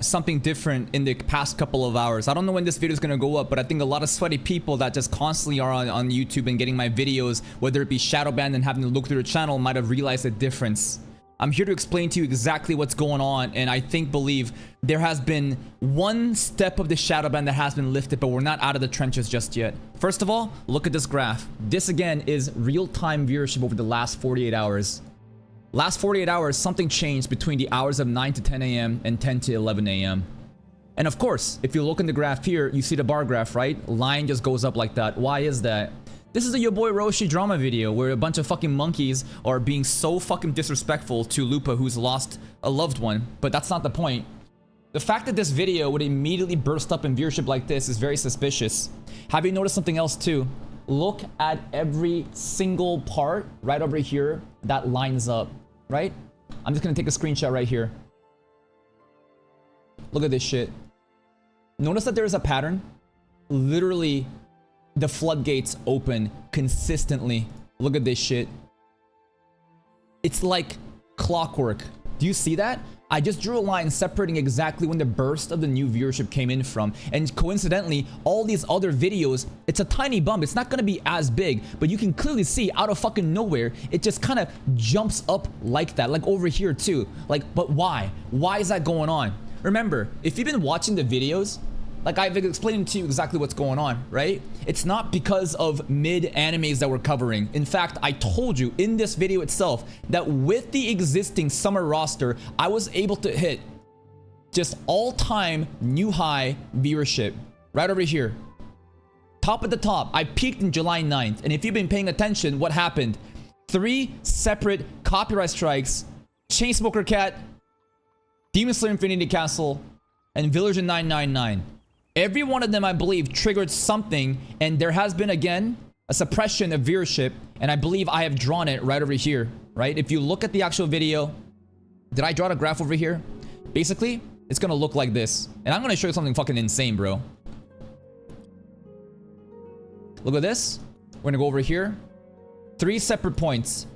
something different in the past couple of hours. I don't know when this video is going to go up, but I think a lot of sweaty people that just constantly are on YouTube and getting my videos, whether it be shadow banned and having to look through the channel, might have realized the difference. I'm here to explain to you exactly what's going on, and I believe there has been one step of the shadow ban that has been lifted, but we're not out of the trenches just yet. First of all, look at this graph. This again is real-time viewership over the last 48 hours. Last 48 hours, something changed between the hours of 9 to 10 a.m. and 10 to 11 a.m. And of course, if you look in the graph here, you see the bar graph, right? Line just goes up like that. Why is that? This is a Your Boy Roshi drama video where a bunch of fucking monkeys are being so fucking disrespectful to Lupa, who's lost a loved one. But that's not the point. The fact that this video would immediately burst up in viewership like this is very suspicious. Have you noticed something else too? Look at every single part right over here that lines up, right? I'm just gonna take a screenshot right here. Look at this shit. Notice that there is a pattern. Literally, the floodgates open consistently. Look at this shit. It's like clockwork. Do you see that? I just drew a line separating exactly when the burst of the new viewership came in from. And coincidentally, all these other videos, it's a tiny bump. It's not gonna be as big, but you can clearly see out of fucking nowhere, it just kind of jumps up like that, like over here too. Like, but why? Why is that going on? Remember, if you've been watching the videos, like I've explained to you exactly what's going on, right? It's not because of mid-animes that we're covering. In fact, I told you in this video itself that with the existing summer roster, I was able to hit just all-time new high viewership right over here. Top at the top, I peaked in July 9th. And if you've been paying attention, what happened? 3 separate copyright strikes, Chainsmoker Cat, Demon Slayer Infinity Castle, and Villager 999. Every one of them, I believe, triggered something, and there has been, again, a suppression of viewership, and I believe I have drawn it right over here, right? If you look at the actual video, did I draw the graph over here? Basically, it's gonna look like this, and I'm gonna show you something fucking insane, bro. Look at this. We're gonna go over here. 3 separate points.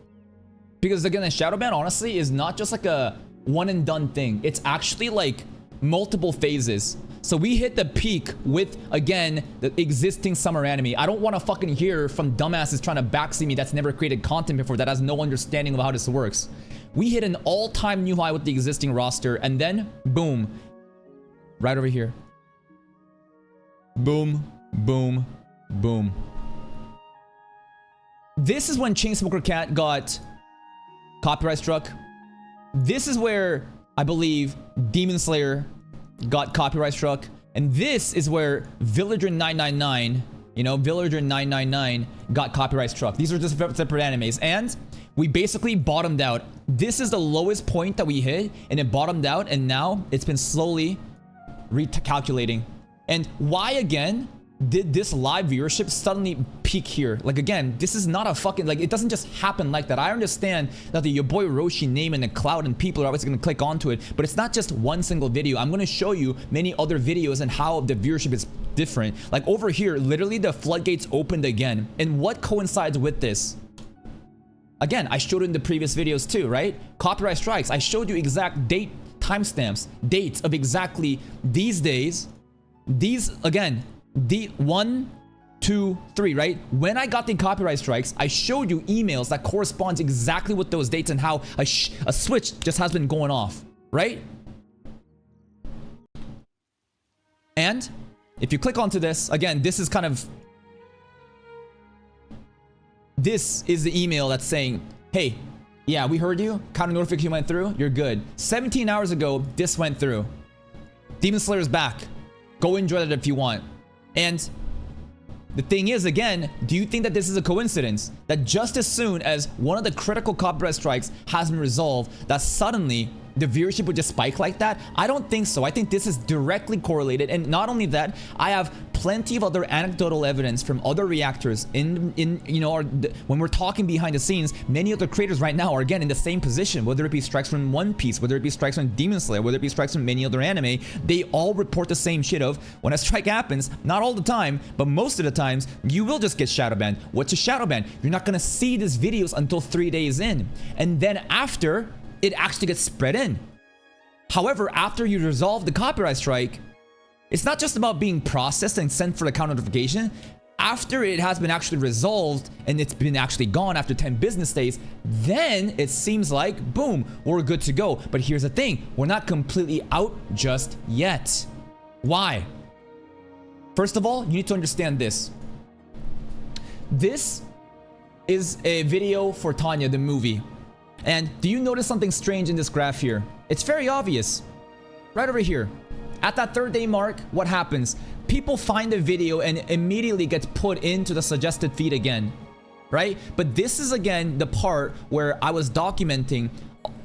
Because, again, the shadow ban, honestly, is not just like a one-and-done thing. It's actually, like, multiple phases. So we hit the peak with, again, the existing summer anime. I don't want to fucking hear from dumbasses trying to backseat me that's never created content before, that has no understanding of how this works. We hit an all-time new high with the existing roster, and then, boom, right over here. Boom, boom, boom. This is when Chainsmoker Cat got copyright struck. This is where, I believe, Demon Slayer got copyright struck, and this is where Villager 999, you know, Villager 999 got copyright struck. These are just separate animes, and we basically bottomed out. This is the lowest point that we hit, and it bottomed out, and now it's been slowly recalculating. And why again did this live viewership suddenly peak here? Like, again, this is not a fucking, like, it doesn't just happen like that. I understand that the Your Boy Roshi name in the cloud and people are always gonna click onto it, but it's not just one single video. I'm gonna show you many other videos and how the viewership is different. Like over here, literally the floodgates opened again. And what coincides with this? Again, I showed it in the previous videos too, right? Copyright strikes. I showed you exact date, timestamps, dates of exactly these days. These, again, the 1, 2, 3, right? When I got the copyright strikes, I showed you emails that corresponds exactly with those dates and how a switch just has been going off, right? And if you click onto this, again, this is kind of, this is the email that's saying, hey, yeah, we heard you. Counter notification went through. You're good. 17 hours ago, this went through. Demon Slayer's back. Go enjoy that if you want. And the thing is, again, do you think that this is a coincidence? That just as soon as one of the critical copyright strikes has been resolved, that suddenly the viewership would just spike like that? I don't think so. I think this is directly correlated. And not only that, I have plenty of other anecdotal evidence from other reactors in you know, when we're talking behind the scenes, many other creators right now are again in the same position, whether it be strikes from One Piece, whether it be strikes from Demon Slayer, whether it be strikes from many other anime. They all report the same shit of, when a strike happens, not all the time, but most of the times, you will just get shadow banned. What's a shadow ban? You're not gonna see these videos until 3 days in. And then after, it actually gets spread in. However, after you resolve the copyright strike, it's not just about being processed and sent for the account notification. After it has been actually resolved and it's been actually gone after 10 business days, then it seems like, boom, we're good to go. But here's the thing, we're not completely out just yet. Why? First of all, you need to understand this. This is a video for Tanya, the movie. And do you notice something strange in this graph here? It's very obvious. Right over here. At that 3rd day mark, what happens? People find the video and immediately gets put into the suggested feed again, right? But this is again the part where I was documenting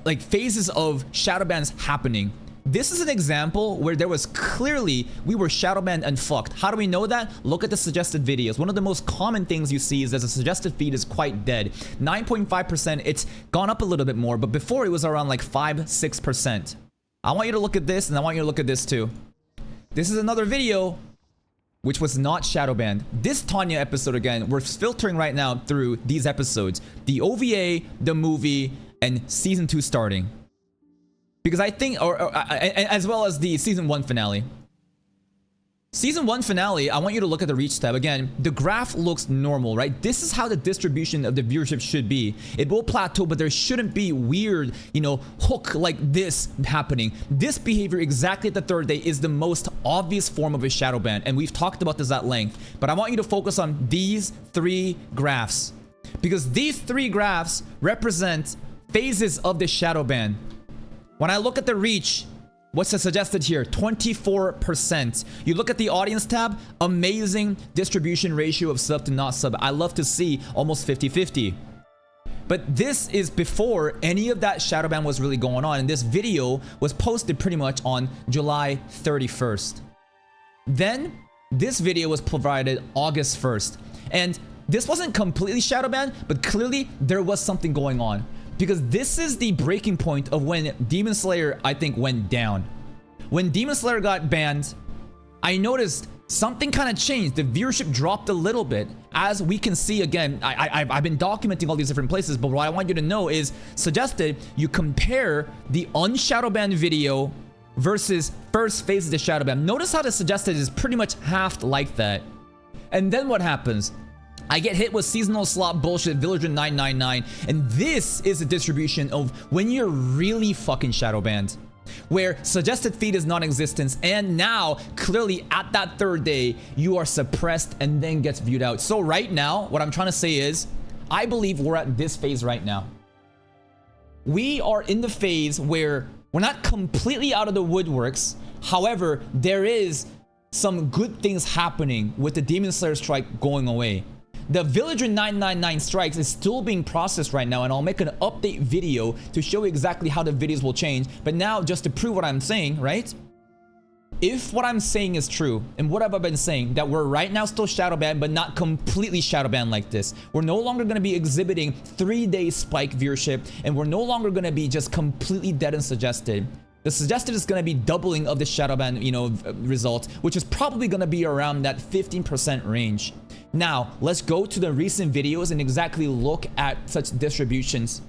like phases of shadow bans happening. This is an example where there was clearly, we were shadow banned and fucked. How do we know that? Look at the suggested videos. One of the most common things you see is that the suggested feed is quite dead. 9.5%, it's gone up a little bit more, but before it was around like 5-6%. I want you to look at this, and I want you to look at this too. This is another video which was not shadow banned. This Tanya episode again, we're filtering right now through these episodes. The OVA, the movie, and season 2 starting. Because I think, as well as the season 1 finale. Season 1 finale, I want you to look at the reach tab. Again, the graph looks normal, right? This is how the distribution of the viewership should be. It will plateau, but there shouldn't be weird, you know, hook like this happening. This behavior exactly at the 3rd day is the most obvious form of a shadow ban, and we've talked about this at length. But I want you to focus on these 3 graphs, because these 3 graphs represent phases of the shadow ban. When I look at the reach, what's the suggested here? 24%. You look at the audience tab, amazing distribution ratio of sub to not sub. I love to see almost 50-50. But this is before any of that shadow ban was really going on. And this video was posted pretty much on July 31st. Then this video was provided August 1st. And this wasn't completely shadow banned, but clearly there was something going on. Because this is the breaking point of when Demon Slayer, I think, went down. When Demon Slayer got banned, I noticed something kind of changed. The viewership dropped a little bit. As we can see again, I've been documenting all these different places, but what I want you to know is, suggested you compare the unshadow banned video versus first phase of the shadow ban. Notice how the suggested is pretty much halved like that. And then what happens? I get hit with seasonal slot bullshit, Villager 999, and this is a distribution of when you're really fucking shadow banned, where suggested feed is non-existent, and now clearly at that 3rd day you are suppressed and then gets viewed out. So right now, what I'm trying to say is, I believe we're at this phase right now. We are in the phase where we're not completely out of the woodworks. However, there is some good things happening with the Demon Slayer strike going away. The Villager 999 strikes is still being processed right now, and I'll make an update video to show exactly how the videos will change. But now, just to prove what I'm saying, right? If what I'm saying is true, and what have I been saying, that we're right now still shadow banned, but not completely shadow banned like this. We're no longer going to be exhibiting 3-day spike viewership, and we're no longer going to be just completely dead and suggested. The suggested is going to be doubling of the shadow ban, you know, result, which is probably going to be around that 15% range. Now, let's go to the recent videos and exactly look at such distributions.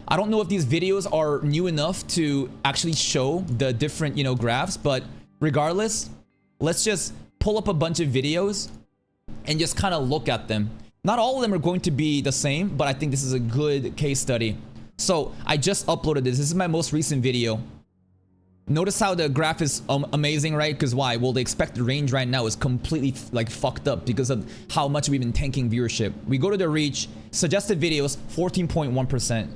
I don't know if these videos are new enough to actually show the different, you know, graphs, but regardless, let's just pull up a bunch of videos and just kind of look at them. Not all of them are going to be the same, but I think this is a good case study. So I just uploaded this. This is my most recent video. Notice how the graph is amazing, right? Because why? Well, the expected range right now is completely like fucked up because of how much we've been tanking viewership. We go to the reach, suggested videos, 14.1%.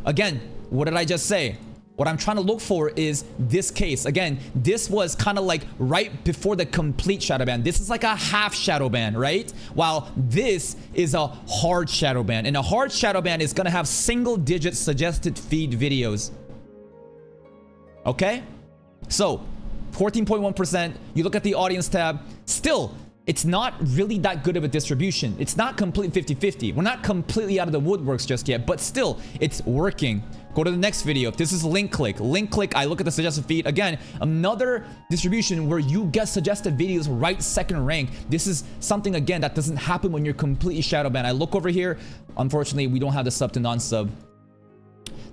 Again, what did I just say? What I'm trying to look for is this case. Again, this was kind of like right before the complete shadow ban. This is like a half shadow ban, right? While this is a hard shadow ban. And a hard shadow ban is going to have single-digit suggested feed videos. Okay, so 14.1%. You look at the audience tab, still it's not really that good of a distribution. It's not complete 50-50. We're not completely out of the woodworks just yet, but still it's working. Go to the next video. This is link click. Link click, I look at the suggested feed. Again, another distribution where you get suggested videos right second rank. This is something, again, that doesn't happen when you're completely shadow banned. I look over here. Unfortunately, we don't have the sub to non-sub.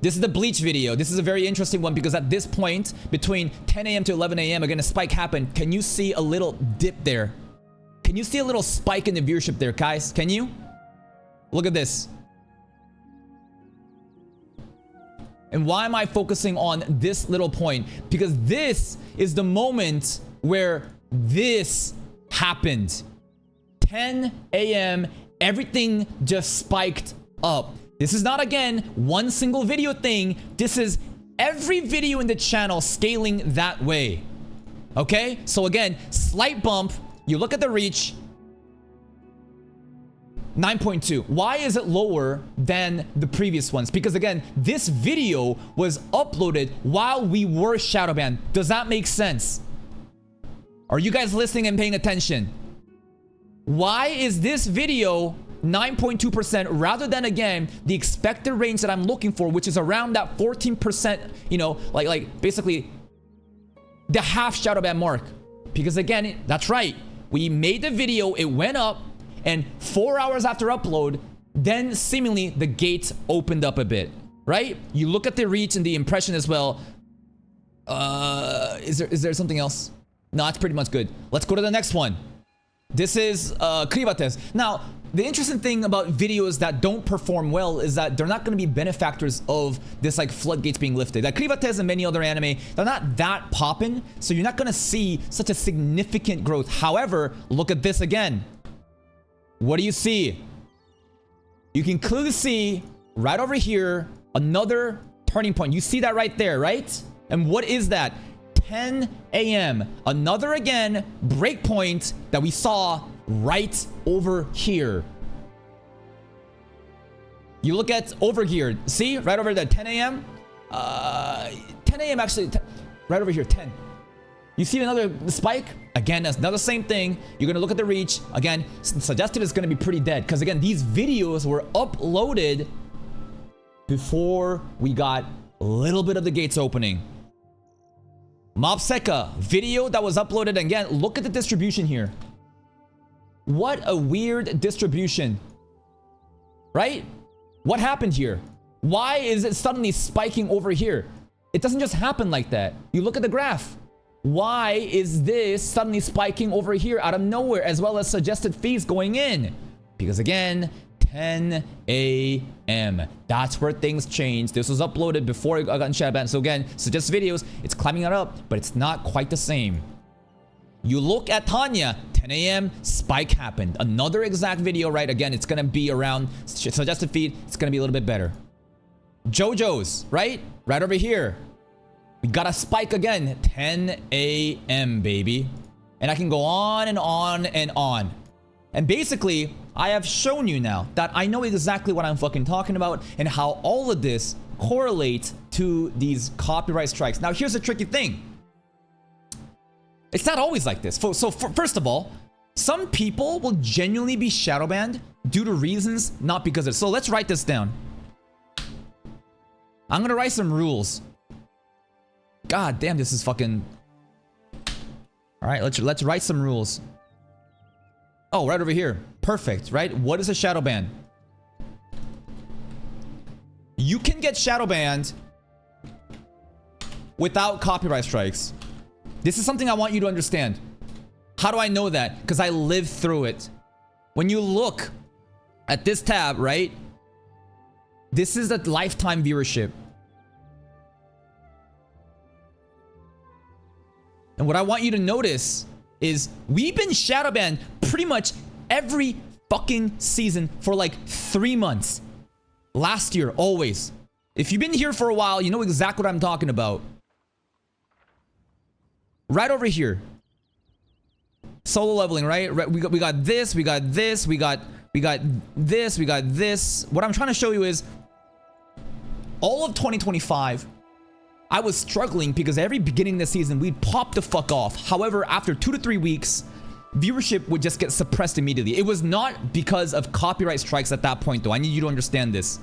This is the Bleach video. This is a very interesting one because at this point, between 10 a.m. to 11 a.m., again, a spike happened. Can you see a little dip there? Can you see a little spike in the viewership there, guys? Can you? Look at this. And why am I focusing on this little point? Because this is the moment where this happened. 10 a.m., everything just spiked up. This is not, again, one single video thing. This is every video in the channel scaling that way. Okay? So again, slight bump. You look at the reach. 9.2. Why is it lower than the previous ones? Because again, this video was uploaded while we were shadow banned. Does that make sense? Are you guys listening and paying attention? Why is this video 9.2% rather than, again, the expected range that I'm looking for, which is around that 14%, you know, like basically the half shadow ban mark? Because again, that's right. We made the video, it went up, and 4 hours after upload, then seemingly the gates opened up a bit, right? You look at the reach and the impression as well. Is there something else? No, it's pretty much good. Let's go to the next one. This is Krivates. Now, the interesting thing about videos that don't perform well is that they're not going to be benefactors of this like floodgates being lifted. Like Krivates and many other anime, they're not that poppin', so you're not going to see such a significant growth. However, look at this again. What do you see? You can clearly see right over here another turning point. You see that right there, right? And what is that? 10 a.m. Another, again, breakpoint that we saw right over here. You look at over here. See? Right over there, 10 a.m. 10 a.m. actually, right over here, 10. You see another spike? Again, that's another same thing. You're going to look at the reach. Again, suggested is going to be pretty dead. Because again, these videos were uploaded before we got a little bit of the gates opening. Mobseka, video that was uploaded. Again, look at the distribution here. What a weird distribution. Right? What happened here? Why is it suddenly spiking over here? It doesn't just happen like that. You look at the graph. Why is this suddenly spiking over here out of nowhere, as well as suggested fees going in? Because again, 10 a.m. That's where things change. This was uploaded before I got in shadow ban. So again, suggest videos, it's climbing it up, but it's not quite the same. You look at Tanya, 10 a.m., spike happened. Another exact video, right? Again, it's gonna be around suggested feed. It's gonna be a little bit better. JoJo's, right? Right over here. We got a spike again, 10 a.m., baby. And I can go on and on and on. And basically, I have shown you now that I know exactly what I'm fucking talking about and how all of this correlates to these copyright strikes. Now, here's the tricky thing. It's not always like this. So first of all, some people will genuinely be shadow banned due to reasons, not because of it. So let's write this down. I'm gonna write some rules. God damn, this is fucking... Alright, let's write some rules. Oh, right over here. Perfect, right? What is a shadow ban? You can get shadow banned without copyright strikes. This is something I want you to understand. How do I know that? Because I lived through it. When you look at this tab, right? This is the lifetime viewership. And what I want you to notice is we've been shadow banned pretty much every fucking season for like 3 months. Last year, always. If you've been here for a while, you know exactly what I'm talking about. Right over here. Solo leveling, right? We got this, we got this, we got this, we got this. What I'm trying to show you is all of 2025, I was struggling because every beginning of the season, we'd pop the fuck off. However, after 2 to 3 weeks, viewership would just get suppressed immediately. It was not because of copyright strikes at that point, though. I need you to understand this.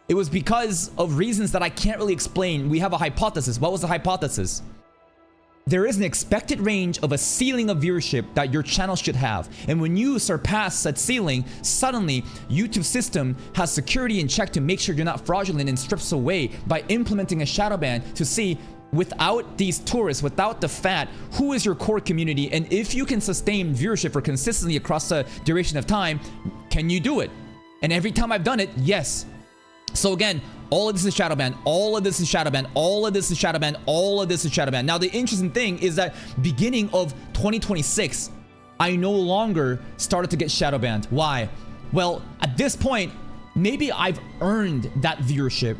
It was because of reasons that I can't really explain. We have a hypothesis. What was the hypothesis? there is an expected range of a ceiling of viewership that your channel should have. And when you surpass that ceiling, suddenly YouTube system has security in check to make sure you're not fraudulent and strips away by implementing a shadow ban to see, without these tourists, without the fat, who is your core community, and if you can sustain viewership for consistently across the duration of time, can you do it? And every time I've done it, yes. So again, all of this is shadow ban, all of this is shadow ban, all of this is shadow ban, all of this is shadow ban. Now the interesting thing is that beginning of 2026, I no longer started to get shadow banned. Why? Well, at this point, maybe I've earned that viewership.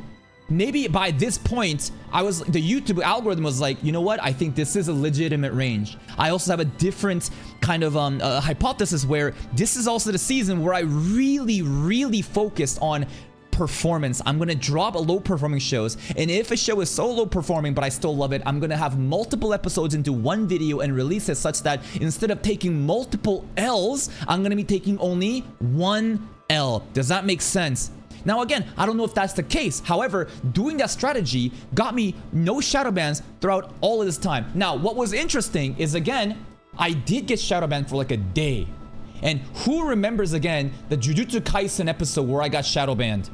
Maybe by this point, the YouTube algorithm was like, you know what? I think this is a legitimate range. I also have a different kind of hypothesis where this is also the season where I really focused on performance. I'm gonna drop low performing shows, and if a show is so low performing but I still love it, I'm gonna have multiple episodes into one video and release it such that instead of taking multiple L's, I'm gonna be taking only one L. Does that make sense? Now again, I don't know if that's the case. However, doing that strategy got me no shadow bans throughout all of this time. Now, what was interesting is, again, I did get shadow banned for like a day. And who remembers, again, the Jujutsu Kaisen episode where I got shadow banned?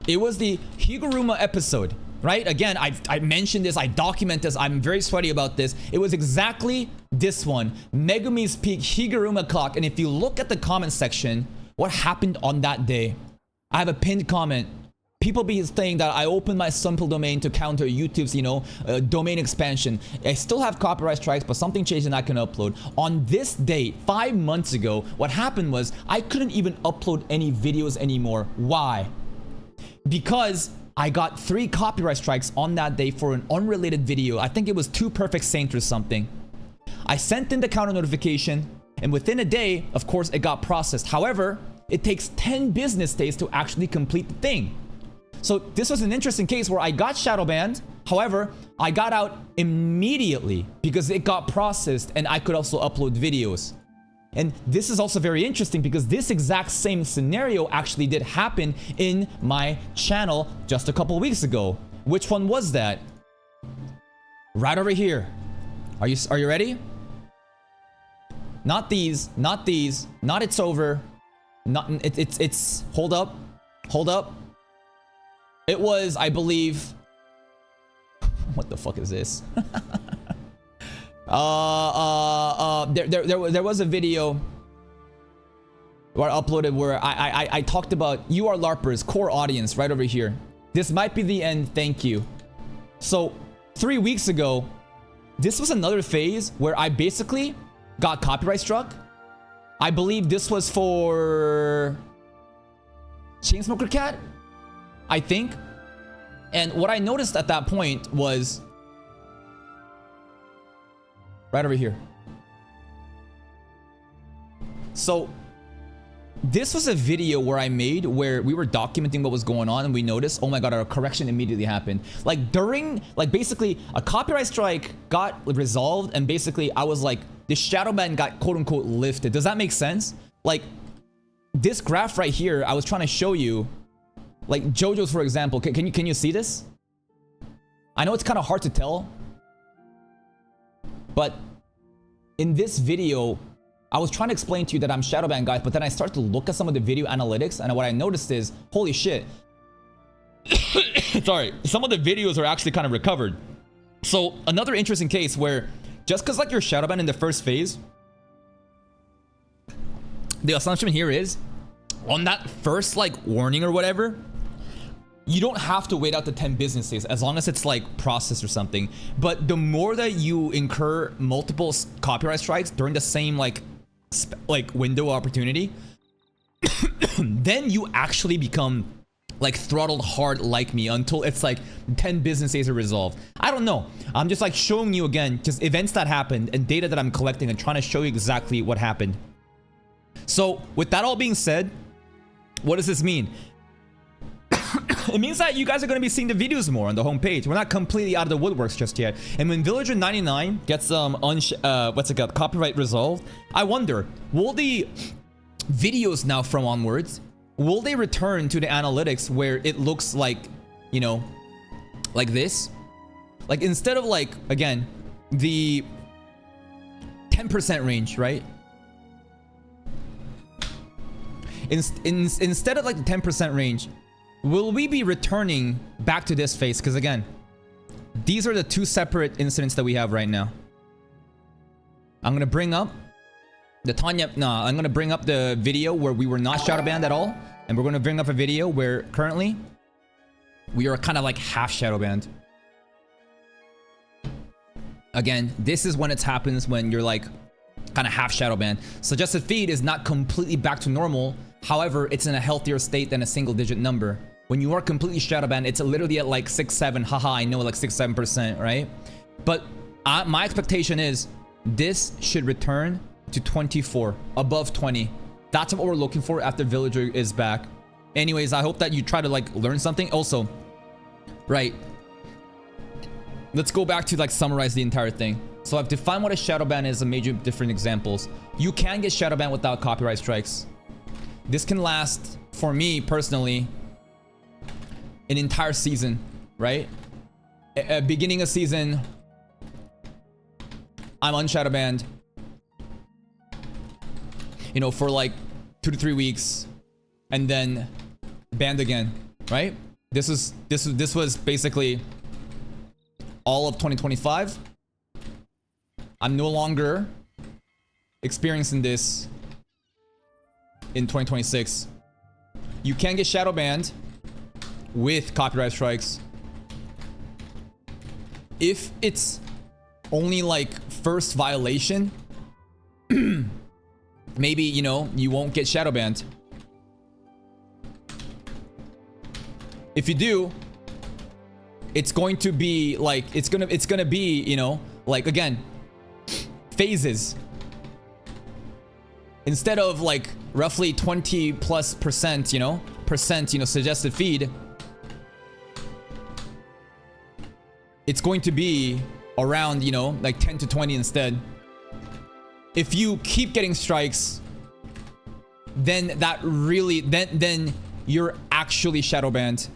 It was the Higuruma episode, right? Again, I mentioned this, I document this, I'm very sweaty about this. It was exactly this one, Megumi's Peak Higuruma Clock. And if you look at the comment section, what happened on that day? I have a pinned comment. People be saying that I opened my sample domain to counter YouTube's, domain expansion. I still have copyright strikes, but something changed and I can upload. On this date, 5 months ago, what happened was I couldn't even upload any videos anymore. Why? Because I got 3 copyright strikes on that day for an unrelated video. I think it was 2 Perfect Saints or something. I sent in the counter notification, and within a day, of course, it got processed. However, it takes 10 business days to actually complete the thing. So this was an interesting case where I got shadow banned. However, I got out immediately because it got processed and I could also upload videos. And this is also very interesting because this exact same scenario actually did happen in my channel just a couple weeks ago. Which one was that? Right over here. Are you ready? Not these, not these, not it's over. Not it's hold up. Hold up. It was, I believe, what the fuck is this? There was a video where I uploaded where I talked about you are LARPers, core audience, right over here. This might be the end, thank you. So 3 weeks ago, this was another phase where I basically got copyright struck. I believe this was for Chainsmoker Cat, I think. And what I noticed at that point was right over here. So this was a video where I made where we were documenting what was going on, and we noticed, oh my god, our correction immediately happened. Basically a copyright strike got resolved, and basically I was like, the shadow ban got quote unquote lifted. Does that make sense? Like this graph right here, I was trying to show you, like JoJo's, for example. Can you see this? I know it's kind of hard to tell, but in this video, I was trying to explain to you that I'm shadow banned, guys, but then I started to look at some of the video analytics, and what I noticed is, holy shit. Sorry, some of the videos are actually kind of recovered. So another interesting case where just because like you're shadow banned in the first phase, the assumption here is on that first like warning or whatever, you don't have to wait out the 10 business days as long as it's like processed or something. But the more that you incur multiple copyright strikes during the same like window opportunity, then you actually become like throttled hard like me until it's like 10 business days are resolved. I don't know. I'm just like showing you again, just events that happened and data that I'm collecting and trying to show you exactly what happened. So with that all being said, what does this mean? It means that you guys are going to be seeing the videos more on the homepage. We're not completely out of the woodworks just yet. And when Villager 99 gets copyright resolved, I wonder, will the videos now from onwards, will they return to the analytics where it looks like, like this? Like instead of like, again, the 10% range, right? Instead of like the 10% range, will we be returning back to this phase? Because again, these are the two separate incidents that we have right now. I'm gonna bring up I'm gonna bring up the video where we were not shadow banned at all, and we're gonna bring up a video where currently we are kind of like half shadow banned. Again, this is when it happens, when you're like kind of half shadow banned. Suggested feed is not completely back to normal. However, it's in a healthier state than a single digit number. When you are completely shadow banned, it's literally at like 6, 7, haha, I know, like 6, 7%, right? But my expectation is this should return to 24, above 20. That's what we're looking for after Villager is back. Anyways, I hope that you try to like learn something. Also, right, let's go back to like summarize the entire thing. So I've defined what a shadow ban is in major different examples. You can get shadow banned without copyright strikes. This can last, for me personally, an entire season, right? Beginning a season, I'm unshadow banned, you know, for like 2 to 3 weeks, and then banned again, right? This was basically all of 2025. I'm no longer experiencing this in 2026. You can get shadow banned with copyright strikes if it's only like first violation. Maybe, you know, you won't get shadow banned. If you do, it's going to be like, it's gonna be, you know, like, again, phases. Instead of like roughly 20+%, you know, suggested feed, it's going to be around, you know, like 10 to 20 instead. If you keep getting strikes, then that really, then you're actually shadow banned.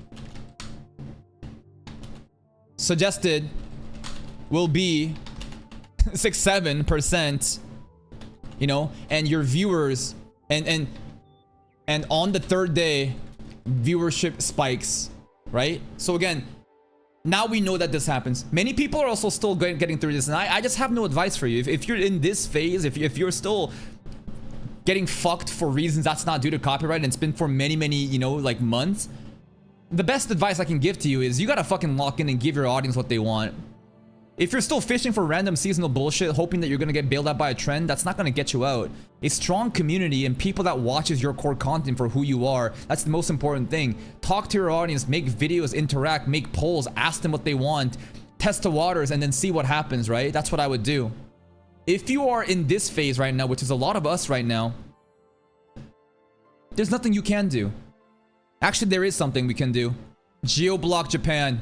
Suggested will be 6, 7%, you know, and your viewers, and on the third day, viewership spikes, right? So again, now we know that this happens. Many people are also still getting through this, and I just have no advice for you. If you're in this phase, if you're still getting fucked for reasons that's not due to copyright, and it's been for many, you know, like months, the best advice I can give to you is you gotta fucking lock in and give your audience what they want. If you're still fishing for random seasonal bullshit, hoping that you're gonna get bailed out by a trend, that's not gonna get you out. A strong community and people that watches your core content for who you are, that's the most important thing. Talk to your audience, make videos, interact, make polls, ask them what they want, test the waters, and then see what happens, right? That's what I would do. If you are in this phase right now, which is a lot of us right now, there's nothing you can do. Actually, there is something we can do. Geoblock Japan,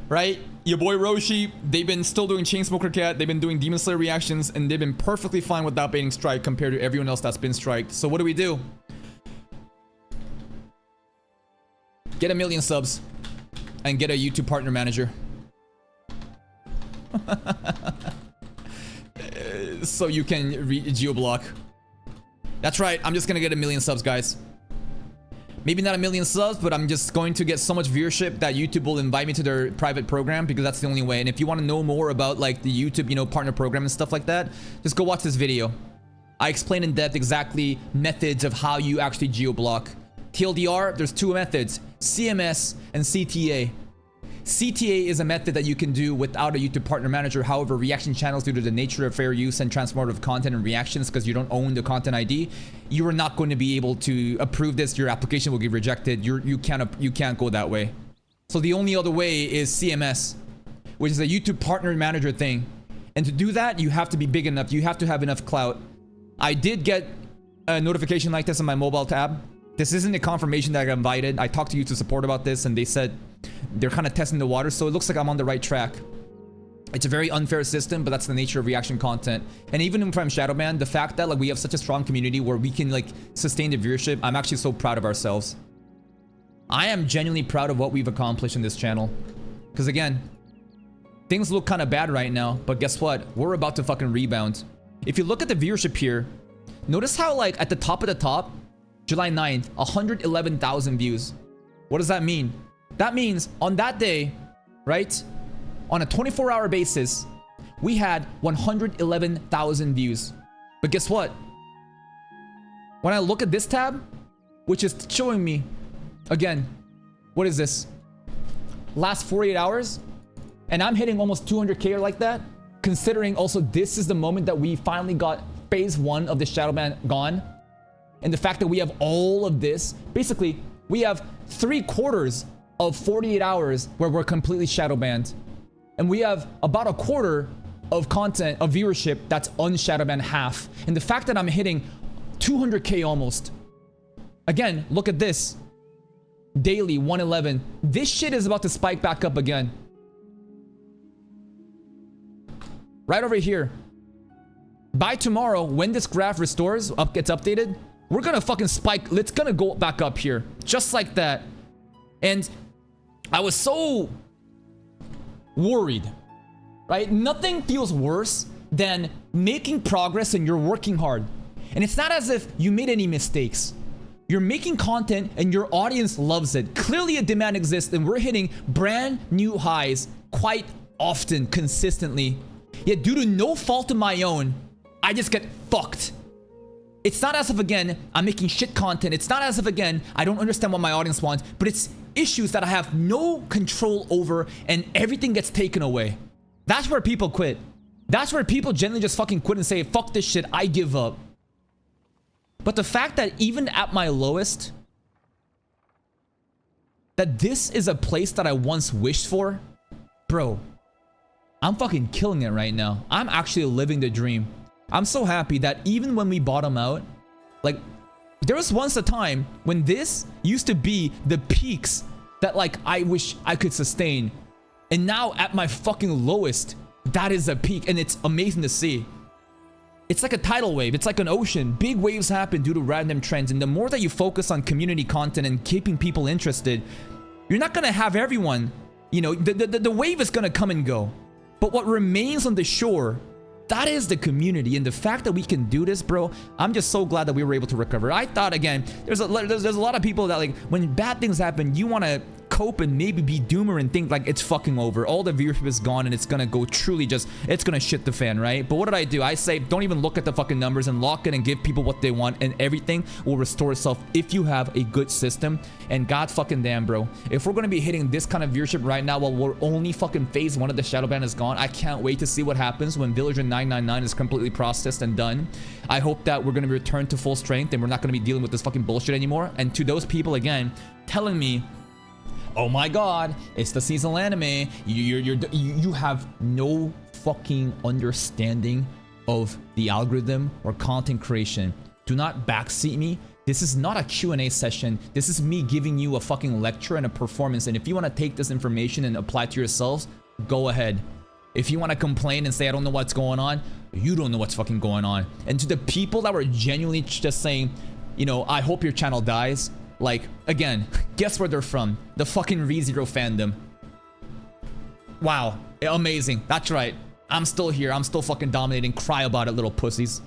right? Your boy Roshi, they've been still doing Chainsmoker Cat, they've been doing Demon Slayer reactions, and they've been perfectly fine without baiting strike compared to everyone else that's been striked. So what do? Get 1 million subs and get a YouTube partner manager. So you can geoblock. That's right, I'm just gonna get 1 million subs, guys. Maybe not 1 million subs, but I'm just going to get so much viewership that YouTube will invite me to their private program, because that's the only way. And if you want to know more about like the YouTube, you know, partner program and stuff like that, just go watch this video. I explain in depth exactly methods of how you actually geoblock. TLDR, there's 2 methods, CMS and CTA. CTA is a method that you can do without a YouTube partner manager. However, reaction channels, due to the nature of fair use and transformative content and reactions, because you don't own the content ID, you are not going to be able to approve this. Your application will get rejected. You can't go that way. So the only other way is CMS, which is a YouTube partner manager thing. And to do that, you have to be big enough. You have to have enough clout. I did get a notification like this on my mobile tab. This isn't a confirmation that I got invited. I talked to YouTube support about this, and they said they're kind of testing the water, so it looks like I'm on the right track. It's a very unfair system, but that's the nature of reaction content. And even if I'm shadow banned, the fact that like we have such a strong community where we can like sustain the viewership, I'm actually so proud of ourselves. I am genuinely proud of what we've accomplished in this channel. Because again, things look kind of bad right now, but guess what? We're about to fucking rebound. If you look at the viewership here, notice how like at the top, July 9th, 111,000 views. What does that mean? That means on that day, right? On a 24-hour basis, we had 111,000 views. But guess what? When I look at this tab, which is showing me, again, what is this? Last 48 hours? And I'm hitting almost 200K like that. Considering also this is the moment that we finally got phase 1 of the shadow ban gone. And the fact that we have all of this. Basically, we have 3/4 of 48 hours where we're completely shadow banned. And we have about 1/4 of content, of viewership that's unshadow banned half. And the fact that I'm hitting 200K almost. Again, look at this. Daily 111. This shit is about to spike back up again. Right over here. By tomorrow, when this graph restores, gets updated, we're gonna fucking spike. It's gonna go back up here. Just like that. And I was so worried, right? Nothing feels worse than making progress and you're working hard. And it's not as if you made any mistakes. You're making content and your audience loves it. Clearly a demand exists and we're hitting brand new highs quite often, consistently. Yet due to no fault of my own, I just get fucked. It's not as if, again, I'm making shit content. It's not as if, again, I don't understand what my audience wants, but it's issues that I have no control over and everything gets taken away. That's where people quit. That's where people generally just fucking quit and say, fuck this shit, I give up. But the fact that even at my lowest, that this is a place that I once wished for, bro, I'm fucking killing it right now. I'm actually living the dream. I'm so happy that even when we bottom out, like, there was once a time when this used to be the peaks that like I wish I could sustain. And now at my fucking lowest, that is a peak and it's amazing to see. It's like a tidal wave. It's like an ocean. Big waves happen due to random trends. And the more that you focus on community content and keeping people interested, you're not going to have everyone, you know, the wave is going to come and go. But what remains on the shore, that is the community. And the fact that we can do this, bro, I'm just so glad that we were able to recover. I thought, again, there's a lot of people that, like, when bad things happen, you want to cope and maybe be doomer and think like it's fucking over. All the viewership is gone and it's gonna go truly just, it's gonna shit the fan, right? But what did I do? I say, don't even look at the fucking numbers and lock it and give people what they want and everything will restore itself if you have a good system. And god fucking damn, bro, if we're gonna be hitting this kind of viewership right now while we're only fucking phase 1 of the shadow ban is gone, I can't wait to see what happens when Villager 999 is completely processed and done. I hope that we're gonna be returned to full strength and we're not gonna be dealing with this fucking bullshit anymore. And to those people, again, telling me, oh my god, it's the seasonal anime, you have no fucking understanding of the algorithm or content creation. Do not backseat me. This is not a Q&A session. This is me giving you a fucking lecture and a performance. And if you want to take this information and apply it to yourselves, go ahead. If you want to complain and say, I don't know what's going on, you don't know what's fucking going on. And to the people that were genuinely just saying, you know, I hope your channel dies, like, again, guess where they're from? The fucking ReZero fandom. Wow, amazing. That's right. I'm still here. I'm still fucking dominating. Cry about it, little pussies.